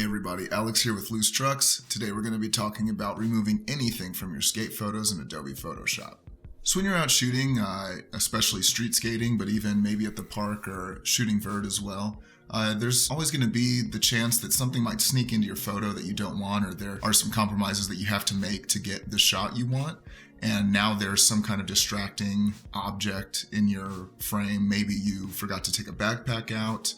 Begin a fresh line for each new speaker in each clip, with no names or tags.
everybody, Alex here with Loose Trucks. Today we're going to be talking about removing anything from your skate photos in Adobe Photoshop. So when you're out shooting, especially street skating, but even maybe at the park or shooting vert as well, there's always going to be the chance that something might sneak into your photo that you don't want, or there are some compromises that you have to make to get the shot you want. And now there's some kind of distracting object in your frame. Maybe you forgot to take a backpack out.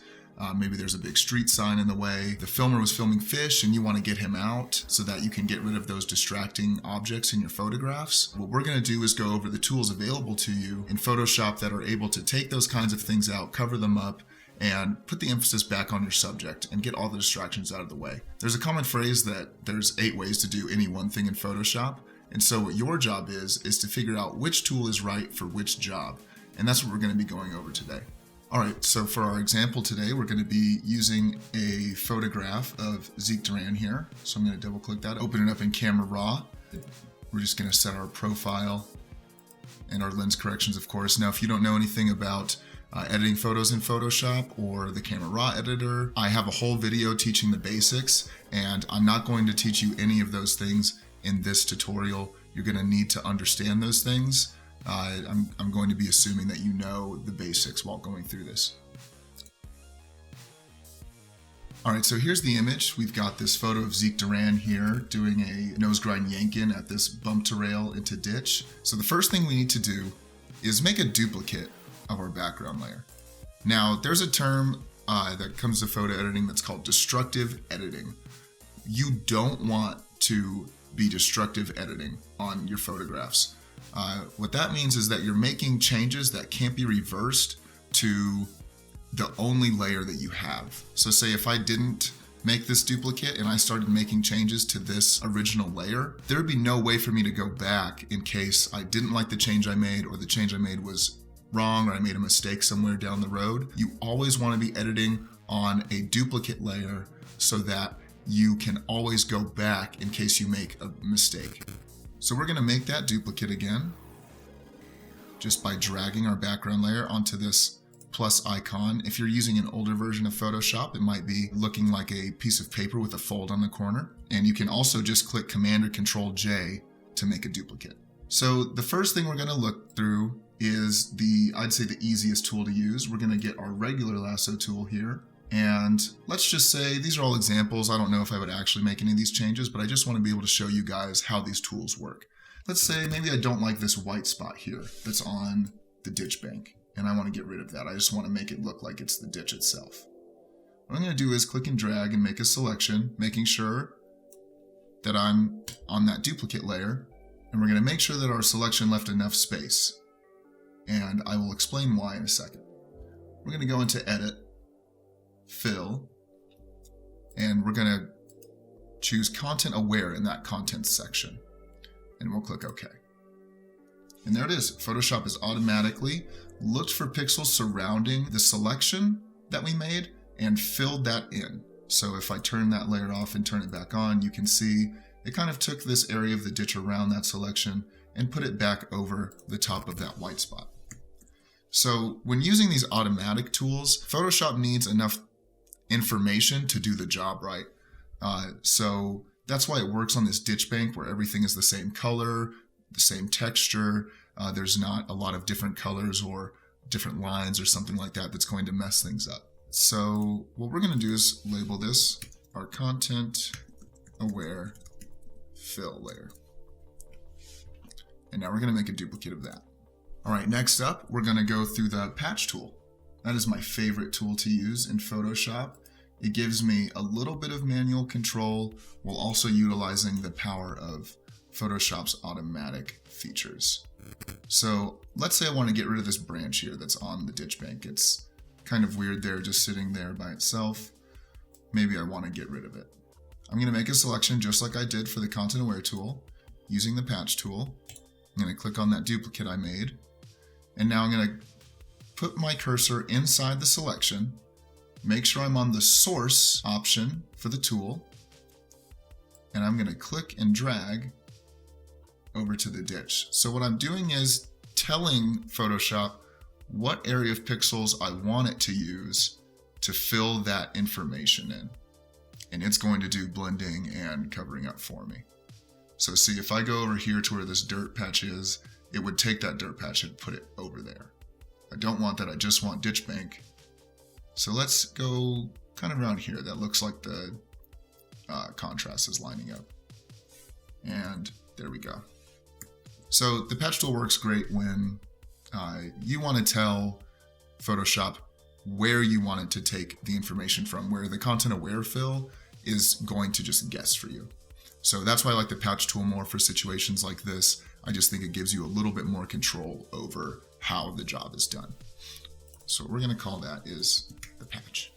Maybe there's a big street sign in the way. The filmer was filming fish and you want to get him out so that you can get rid of those distracting objects in your photographs. What we're going to do is go over the tools available to you in Photoshop that are able to take those kinds of things out, cover them up, and put the emphasis back on your subject and get all the distractions out of the way. There's a common phrase that there's 8 ways to do any one thing in Photoshop. And so what your job is to figure out which tool is right for which job. And that's what we're going to be going over today. All right, so for our example today, we're going to be using a photograph of Zeke Duran here. So I'm going to double click that, open it up in Camera Raw. We're just going to set our profile and our lens corrections, of course. Now, if you don't know anything about editing photos in Photoshop or the Camera Raw editor, I have a whole video teaching the basics, and I'm not going to teach you any of those things in this tutorial. You're going to need to understand those things. I'm going to be assuming that you know the basics while going through this. All right, so here's the image. We've got this photo of Zeke Duran here doing a nose grind yankin at this bump to rail into ditch. So the first thing we need to do is make a duplicate of our background layer. Now, there's a term that comes to photo editing that's called destructive editing. You don't want to be destructive editing on your photographs. What that means is that you're making changes that can't be reversed to the only layer that you have. So say if I didn't make this duplicate and I started making changes to this original layer, there would be no way for me to go back in case I didn't like the change I made, or the change I made was wrong, or I made a mistake somewhere down the road. You always want to be editing on a duplicate layer so that you can always go back in case you make a mistake. So we're going to make that duplicate again just by dragging our background layer onto this plus icon. If you're using an older version of Photoshop, it might be looking like a piece of paper with a fold on the corner. And you can also just click Command or Control J to make a duplicate. So the first thing we're going to look through is I'd say the easiest tool to use. We're going to get our regular lasso tool here. And let's just say these are all examples. I don't know if I would actually make any of these changes, but I just want to be able to show you guys how these tools work. Let's say maybe I don't like this white spot here that's on the ditch bank, and I want to get rid of that. I just want to make it look like it's the ditch itself. What I'm going to do is click and drag and make a selection, making sure that I'm on that duplicate layer, and we're going to make sure that our selection left enough space. And I will explain why in a second. We're going to go into Edit, Fill, and we're going to choose Content Aware in that Contents section, and we'll click OK. And there it is. Photoshop has automatically looked for pixels surrounding the selection that we made and filled that in. So if I turn that layer off and turn it back on, you can see it kind of took this area of the ditch around that selection and put it back over the top of that white spot. So when using these automatic tools, Photoshop needs enough information to do the job right. So that's why it works on this ditch bank where everything is the same color, the same texture. There's not a lot of different colors or different lines or something like that that's going to mess things up. So what we're going to do is label this our Content Aware Fill layer. And now we're going to make a duplicate of that. All right, next up, we're going to go through the patch tool. That is my favorite tool to use in Photoshop. It gives me a little bit of manual control while also utilizing the power of Photoshop's automatic features. So let's say I want to get rid of this branch here that's on the ditch bank. It's kind of weird there, just sitting there by itself. Maybe I want to get rid of it. I'm going to make a selection just like I did for the Content Aware tool using the patch tool. I'm going to click on that duplicate I made. And now I'm going to put my cursor inside the selection, make sure I'm on the source option for the tool, and I'm going to click and drag over to the ditch. So what I'm doing is telling Photoshop what area of pixels I want it to use to fill that information in. and it's going to do blending and covering up for me. So see, if I go over here to where this dirt patch is, it would take that dirt patch and put it over there. I don't want that, I just want ditch bank. So let's go kind of around here. That looks like the contrast is lining up. And there we go. So the patch tool works great when you want to tell Photoshop where you want it to take the information from, where the content aware fill is going to just guess for you. So that's why I like the patch tool more for situations like this. I just think it gives you a little bit more control over how the job is done. So what we're going to call that is the patch.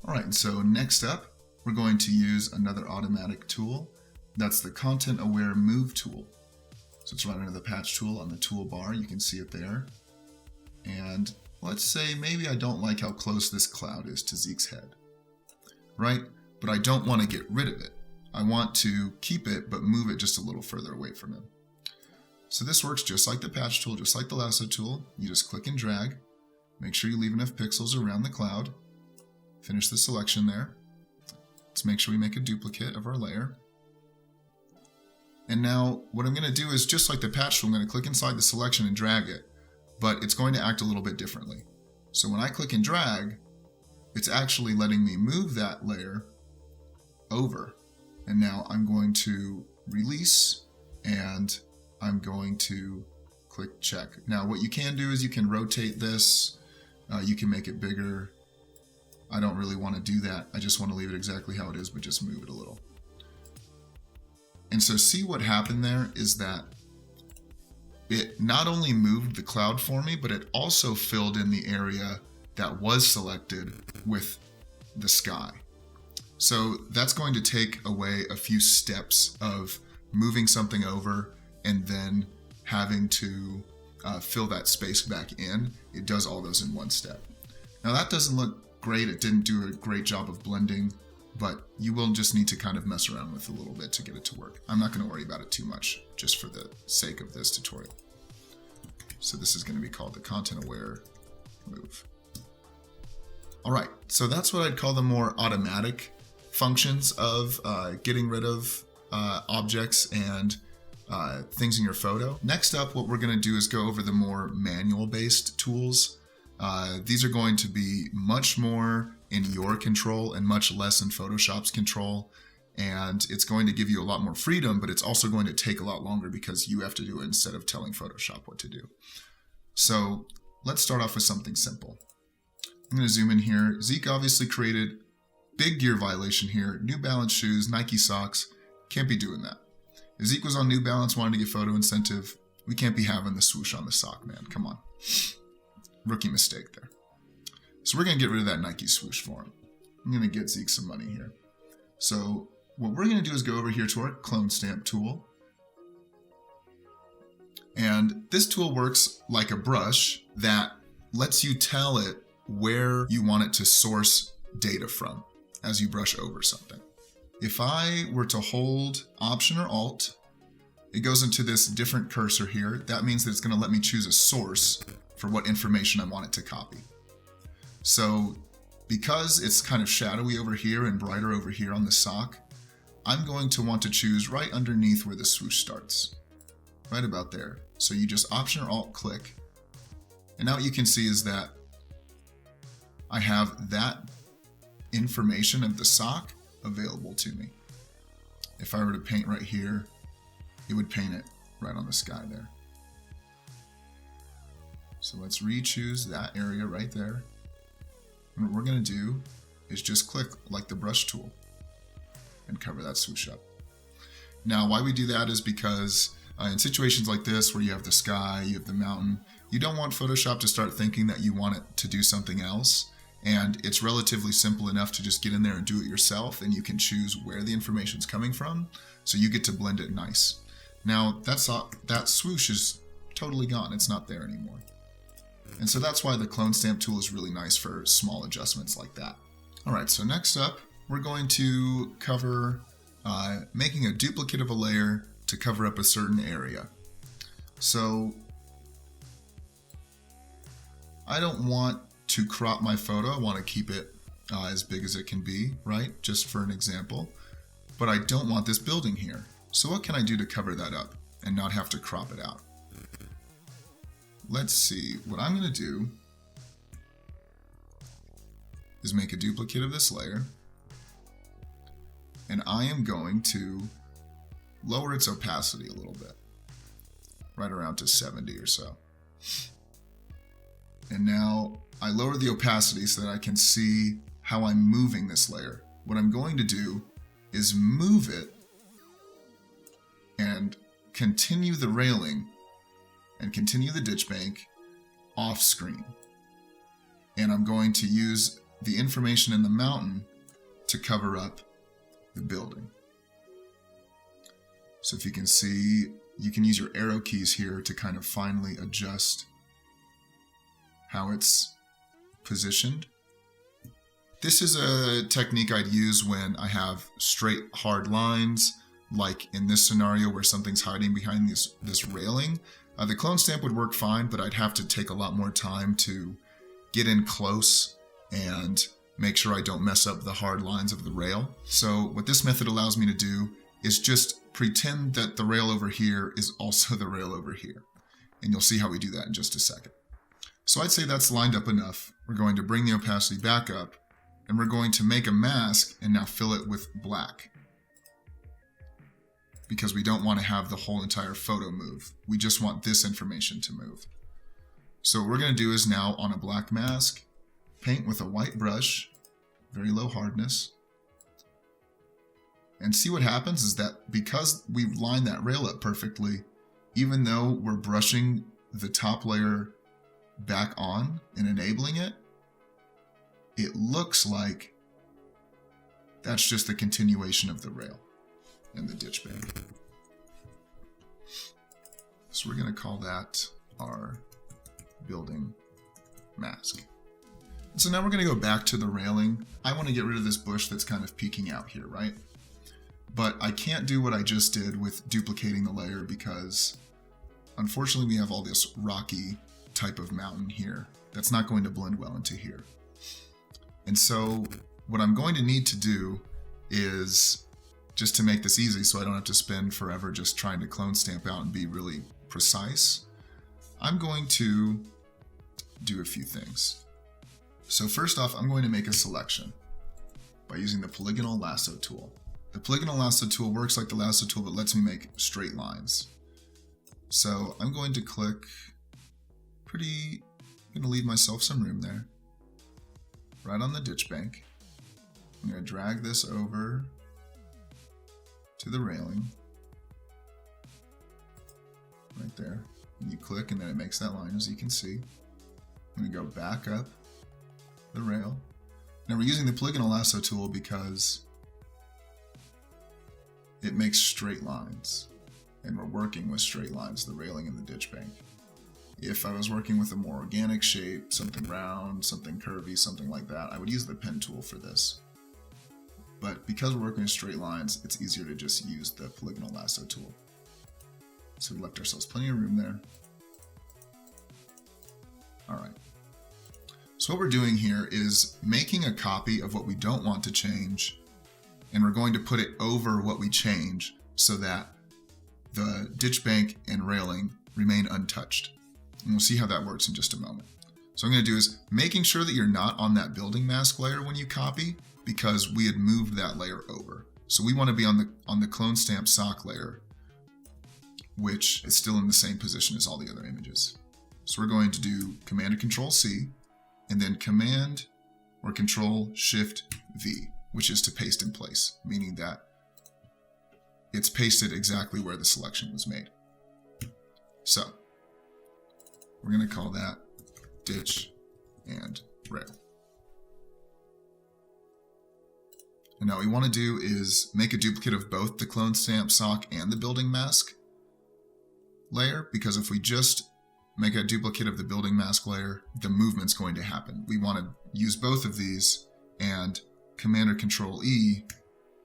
All right, so next up, we're going to use another automatic tool. That's the content aware move tool. So it's right under the patch tool on the toolbar. You can see it there. And let's say maybe I don't like how close this cloud is to Zeke's head, right? But I don't want to get rid of it. I want to keep it, but move it just a little further away from him. So this works just like the patch tool, just like the lasso tool. You just click and drag. Make sure you leave enough pixels around the cloud. Finish the selection there. Let's make sure we make a duplicate of our layer. And now what I'm going to do is just like the patch tool, I'm going to click inside the selection and drag it, but it's going to act a little bit differently. So when I click and drag, it's actually letting me move that layer over. And now I'm going to release and I'm going to click check. Now what you can do is you can rotate this, you can make it bigger. I don't really want to do that. I just want to leave it exactly how it is, but just move it a little. And so see what happened there is that it not only moved the cloud for me, but it also filled in the area that was selected with the sky. So that's going to take away a few steps of moving something over and then having to fill that space back in. It does all those in one step. Now that doesn't look great. It didn't do a great job of blending, but you will just need to kind of mess around with it a little bit to get it to work. I'm not going to worry about it too much just for the sake of this tutorial. So this is going to be called the content aware move. All right, so that's what I'd call the more automatic functions of getting rid of objects and things in your photo. Next up, what we're going to do is go over the more manual-based tools. These are going to be much more in your control and much less in Photoshop's control. And it's going to give you a lot more freedom, but it's also going to take a lot longer because you have to do it instead of telling Photoshop what to do. So let's start off with something simple. I'm going to zoom in here. Zeke obviously created big gear violation here. New Balance shoes, Nike socks. Can't be doing that. If Zeke was on New Balance, wanted to get photo incentive, we can't be having the swoosh on the sock, man. Come on. Rookie mistake there. So we're going to get rid of that Nike swoosh for him. I'm going to get Zeke some money here. So what we're going to do is go over here to our clone stamp tool. And this tool works like a brush that lets you tell it where you want it to source data from as you brush over something. If I were to hold Option or Alt, it goes into this different cursor here. That means that it's going to let me choose a source for what information I want it to copy. So because it's kind of shadowy over here and brighter over here on the sock, I'm going to want to choose right underneath where the swoosh starts, right about there. So you just Option or Alt click, and now what you can see is that I have that information of the sock available to me. If I were to paint right here, it would paint it right on the sky there. So let's re-choose that area right there. And what we're going to do is just click like the brush tool and cover that swoosh up. Now, why we do that is because in situations like this where you have the sky, you have the mountain, you don't want Photoshop to start thinking that you want it to do something else. And it's relatively simple enough to just get in there and do it yourself, and you can choose where the information's coming from, so you get to blend it nice. Now, that swoosh is totally gone. It's not there anymore. And so that's why the clone stamp tool is really nice for small adjustments like that. All right, so next up, we're going to cover making a duplicate of a layer to cover up a certain area. So I don't want to crop my photo. I want to keep it as big as it can be, right? Just for an example. But I don't want this building here. So what can I do to cover that up and not have to crop it out? Let's see. What I'm going to do is make a duplicate of this layer. And I am going to lower its opacity a little bit, right around to 70 or so. And now I lower the opacity so that I can see how I'm moving this layer. What I'm going to do is move it and continue the railing and continue the ditch bank off screen. And I'm going to use the information in the mountain to cover up the building. So if you can see, you can use your arrow keys here to kind of finely adjust how it's positioned. This is a technique I'd use when I have straight, hard lines, like in this scenario where something's hiding behind this railing. The clone stamp would work fine, but I'd have to take a lot more time to get in close and make sure I don't mess up the hard lines of the rail. So what this method allows me to do is just pretend that the rail over here is also the rail over here. And you'll see how we do that in just a second. So I'd say that's lined up enough. We're going to bring the opacity back up, and we're going to make a mask and now fill it with black, because we don't want to have the whole entire photo move. We just want this information to move. So what we're going to do is now, on a black mask, paint with a white brush, very low hardness, and see what happens is that because we've lined that rail up perfectly, even though we're brushing the top layer back on and enabling it, it looks like that's just the continuation of the rail and the ditch bank. So we're going to call that our building mask. So now we're going to go back to the railing. I want to get rid of this bush that's kind of peeking out here, right? But I can't do what I just did with duplicating the layer because unfortunately we have all this rocky type of mountain here that's not going to blend well into here. And so what I'm going to need to do is, just to make this easy so I don't have to spend forever just trying to clone stamp out and be really precise, I'm going to do a few things. So first off, I'm going to make a selection by using the polygonal lasso tool. The polygonal lasso tool works like the lasso tool but lets me make straight lines. So I'm going to click I'm going to leave myself some room there, right on the ditch bank. I'm going to drag this over to the railing, right there. And you click and then it makes that line, as you can see. I'm going to go back up the rail. Now we're using the polygonal lasso tool because it makes straight lines, and we're working with straight lines, the railing and the ditch bank. If I was working with a more organic shape, something round, something curvy, something like that, I would use the pen tool for this. But because we're working with straight lines, it's easier to just use the polygonal lasso tool. So we left ourselves plenty of room there. All right. So what we're doing here is making a copy of what we don't want to change, and we're going to put it over what we change so that the ditch bank and railing remain untouched. And we'll see how that works in just a moment. So what I'm going to do is making sure that you're not on that building mask layer when you copy, because we had moved that layer over. So we want to be on the clone stamp sock layer, which is still in the same position as all the other images. So we're going to do Command and Control C, and then Command or Control Shift V, which is to paste in place, meaning that it's pasted exactly where the selection was made. So we're going to call that ditch and rail. And now what we want to do is make a duplicate of both the clone stamp sock and the building mask layer, because if we just make a duplicate of the building mask layer, the movement's going to happen. We want to use both of these and Command or Control E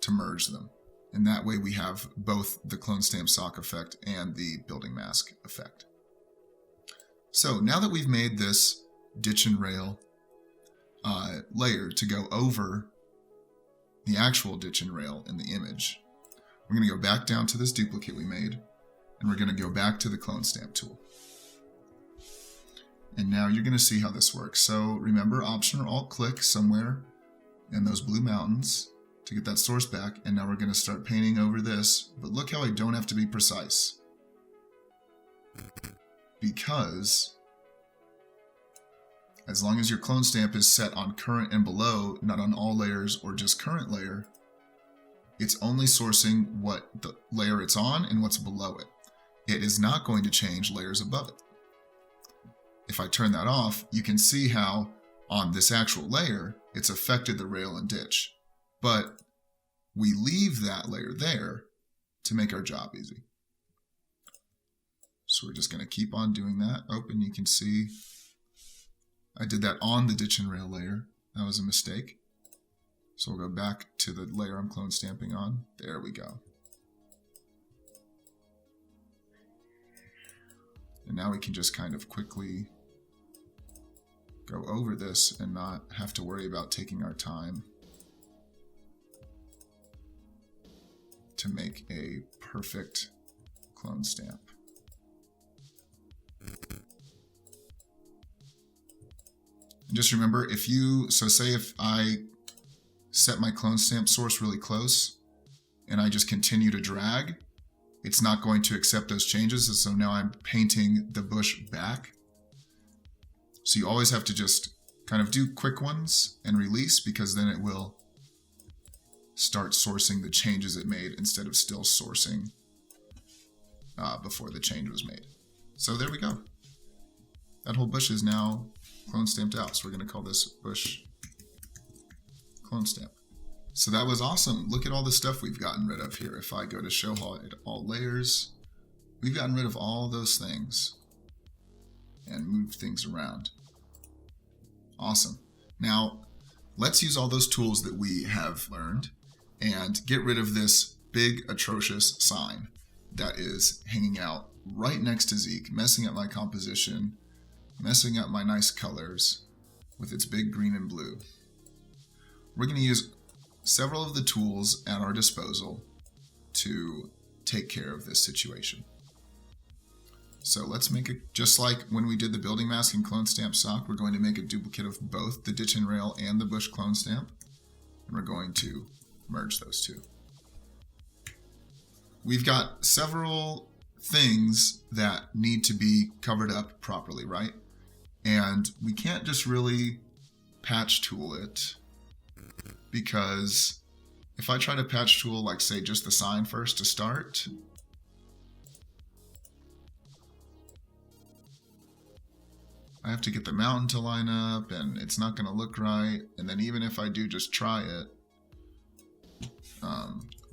to merge them. And that way we have both the clone stamp sock effect and the building mask effect. So now that we've made this ditch and rail, layer to go over the actual ditch and rail in the image. We're going to go back down to this duplicate we made, and we're going to go back to the clone stamp tool. And now you're going to see how this works. So remember, Option or Alt click somewhere in those blue mountains to get that source back. And now we're going to start painting over this. But look how I don't have to be precise. Because as long as your clone stamp is set on current and below, not on all layers or just current layer, it's only sourcing what the layer it's on and what's below it. It is not going to change layers above it. If I turn that off, you can see how on this actual layer, it's affected the rail and ditch. But we leave that layer there to make our job easy. So we're just going to keep on doing that. And you can see I did that on the ditch and rail layer. That was a mistake. So we'll go back to the layer I'm clone stamping on. There we go. And now we can just kind of quickly go over this and not have to worry about taking our time to make a perfect clone stamp. Just remember, say if I set my clone stamp source really close and I just continue to drag, it's not going to accept those changes. And so now I'm painting the bush back. So you always have to just kind of do quick ones and release, because then it will start sourcing the changes it made instead of still sourcing before the change was made. So there we go. That whole bush is now clone stamped out. So we're going to call this bush clone stamp. So that was awesome. Look at all the stuff we've gotten rid of here. If I go to show all layers, we've gotten rid of all those things and moved things around. Awesome. Now let's use all those tools that we have learned and get rid of this big atrocious sign that is hanging out right next to Zeke, messing up my composition, messing up my nice colors with its big green and blue. We're going to use several of the tools at our disposal to take care of this situation. So let's make it just like when we did the building mask and clone stamp sock. We're going to make a duplicate of both the ditch and rail and the bush clone stamp, and we're going to merge those two. We've got several things that need to be covered up properly, right? And we can't just really patch tool it, because if I try to patch tool, like say just the sign first to start, I have to get the mountain to line up and it's not going to look right. And then even if I do just try it,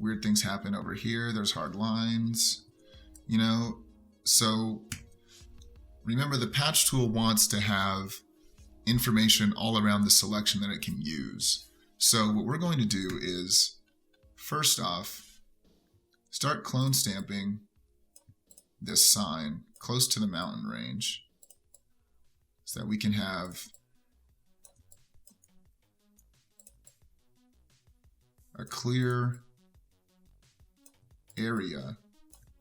weird things happen over here. There's hard lines, so remember, the patch tool wants to have information all around the selection that it can use. So what we're going to do is, first off, start clone stamping this sign close to the mountain range so that we can have a clear area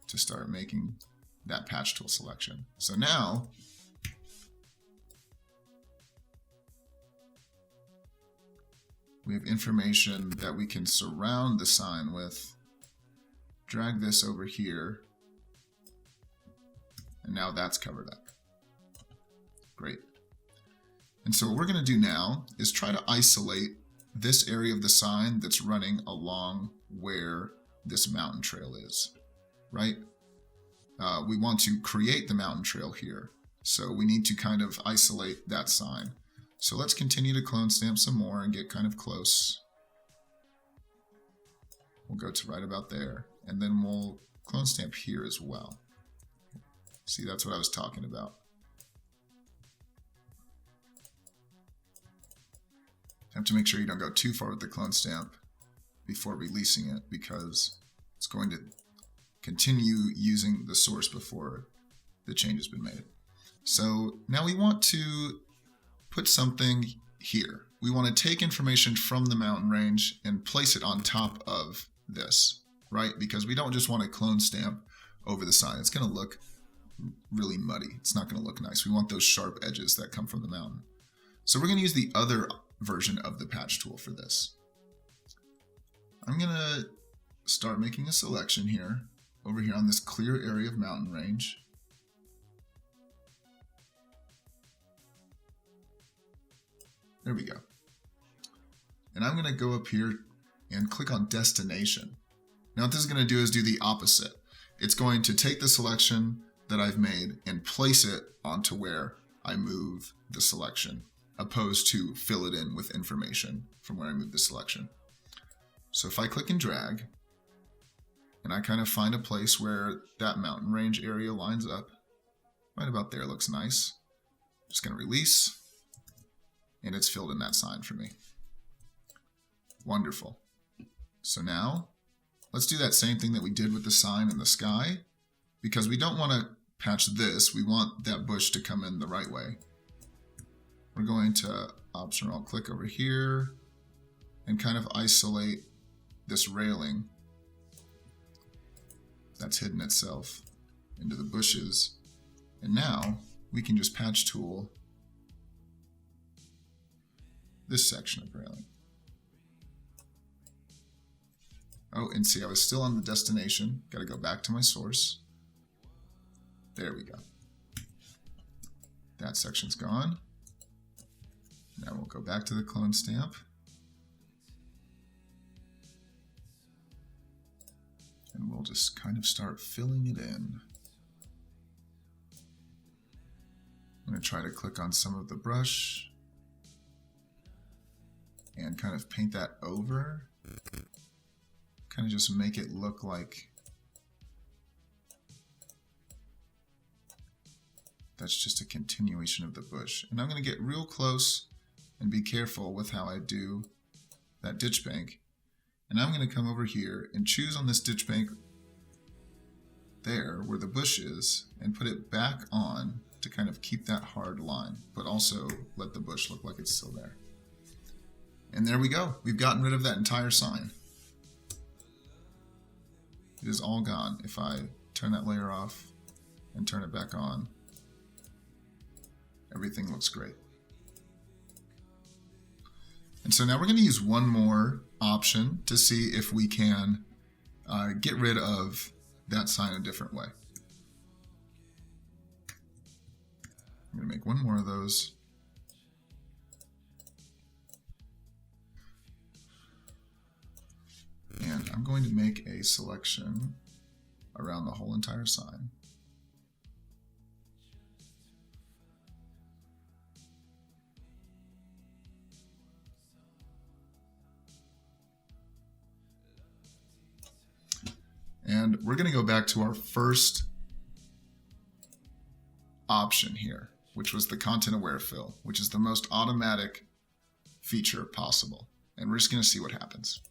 to start making that patch tool selection. So now we have information that we can surround the sign with, drag this over here, and now that's covered up. Great. And so what we're going to do now is try to isolate this area of the sign that's running along where this mountain trail is, right? We want to create the mountain trail here, so we need to kind of isolate that sign. So let's continue to clone stamp some more and get kind of close. We'll go to right about there, and then we'll clone stamp here as well. See, that's what I was talking about. You have to make sure you don't go too far with the clone stamp before releasing it, because it's going to continue using the source before the change has been made. So now we want to put something here. we want to take information from the mountain range and place it on top of this, right? Because we don't just want to clone stamp over the sign. It's going to look really muddy. It's not going to look nice. We want those sharp edges that come from the mountain. So we're going to use the other version of the patch tool for this. I'm going to start making a selection here, over here on this clear area of mountain range. There we go. And I'm going to go up here and click on destination. Now what this is going to do is do the opposite. It's going to take the selection that I've made and place it onto where I move the selection, opposed to fill it in with information from where I move the selection. So if I click and drag, and I kind of find a place where that mountain range area lines up, right about there looks nice. Just going to release, and it's filled in that sign for me. Wonderful. So now, let's do that same thing that we did with the sign in the sky, because we don't want to patch this. We want that bush to come in the right way. We're going to Option Alt click over here and kind of isolate this railing that's hidden itself into the bushes. And now we can just patch tool this section of railing. Oh, and see, I was still on the destination. Got to go back to my source. There we go. That section's gone. Now we'll go back to the clone stamp. And we'll just kind of start filling it in. I'm going to try to click on some of the brush and kind of paint that over. Kind of just make it look like that's just a continuation of the bush. And I'm going to get real close and be careful with how I do that ditch bank. And I'm going to come over here and choose on this ditch bank there where the bush is and put it back on to kind of keep that hard line, but also let the bush look like it's still there. And there we go. We've gotten rid of that entire sign. It is all gone. If I turn that layer off and turn it back on, everything looks great. And so now we're going to use one more option to see if we can get rid of that sign a different way. I'm going to make one more of those. And I'm going to make a selection around the whole entire sign. And we're going to go back to our first option here, which was the content aware fill, which is the most automatic feature possible. And we're just going to see what happens.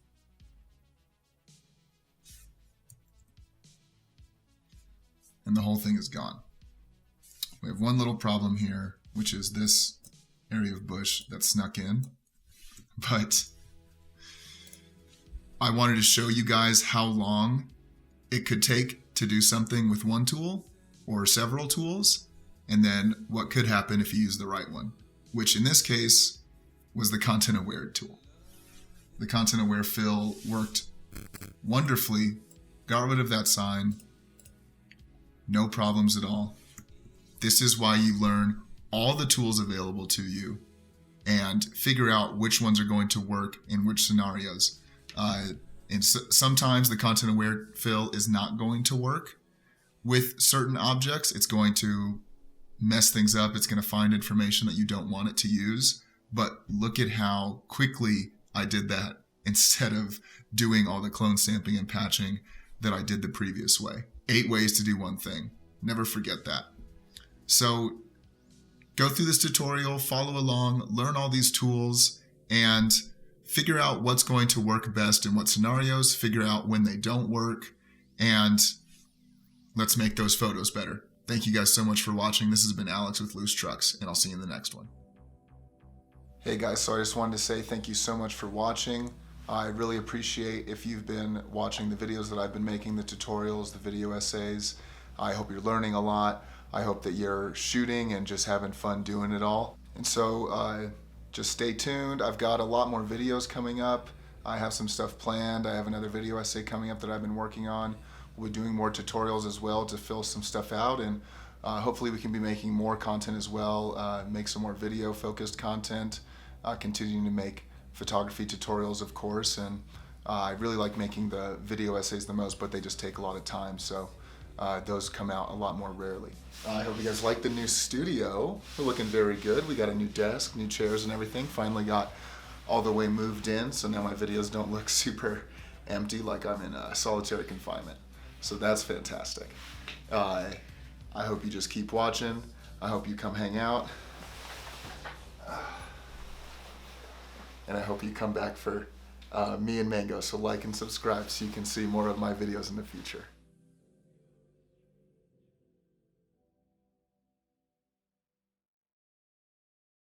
And the whole thing is gone. We have one little problem here, which is this area of bush that snuck in. But I wanted to show you guys how long it could take to do something with one tool or several tools, and then what could happen if you use the right one, which in this case was the content aware tool. The content aware fill worked wonderfully, got rid of that sign, no problems at all. This is why you learn all the tools available to you and figure out which ones are going to work in which scenarios. And sometimes the content aware fill is not going to work with certain objects. It's going to mess things up. It's going to find information that you don't want it to use. But look at how quickly I did that instead of doing all the clone stamping and patching that I did the previous way. 8 ways to do one thing. Never forget that. So go through this tutorial, follow along, learn all these tools, and figure out what's going to work best in what scenarios, figure out when they don't work, and let's make those photos better. Thank you guys so much for watching. This has been Alex with Loose Trucks, and I'll see you in the next one. Hey guys, so I just wanted to say thank you so much for watching. I really appreciate if you've been watching the videos that I've been making, the tutorials, the video essays. I hope you're learning a lot. I hope that you're shooting and just having fun doing it all. And so just stay tuned. I've got a lot more videos coming up. I have some stuff planned. I have another video essay coming up that I've been working on. We'll be doing more tutorials as well to fill some stuff out, and hopefully we can be making more content as well, make some more video focused content, continuing to make photography tutorials, of course, and I really like making the video essays the most, but they just take a lot of time, so those come out a lot more rarely. I hope you guys like the new studio. We're looking very good. We got a new desk, new chairs and everything. Finally got all the way moved in, so now my videos don't look super empty like I'm in solitary confinement. So that's fantastic. I hope you just keep watching. I hope you come hang out. And I hope you come back for me and Mango. So like and subscribe so you can see more of my videos in the future.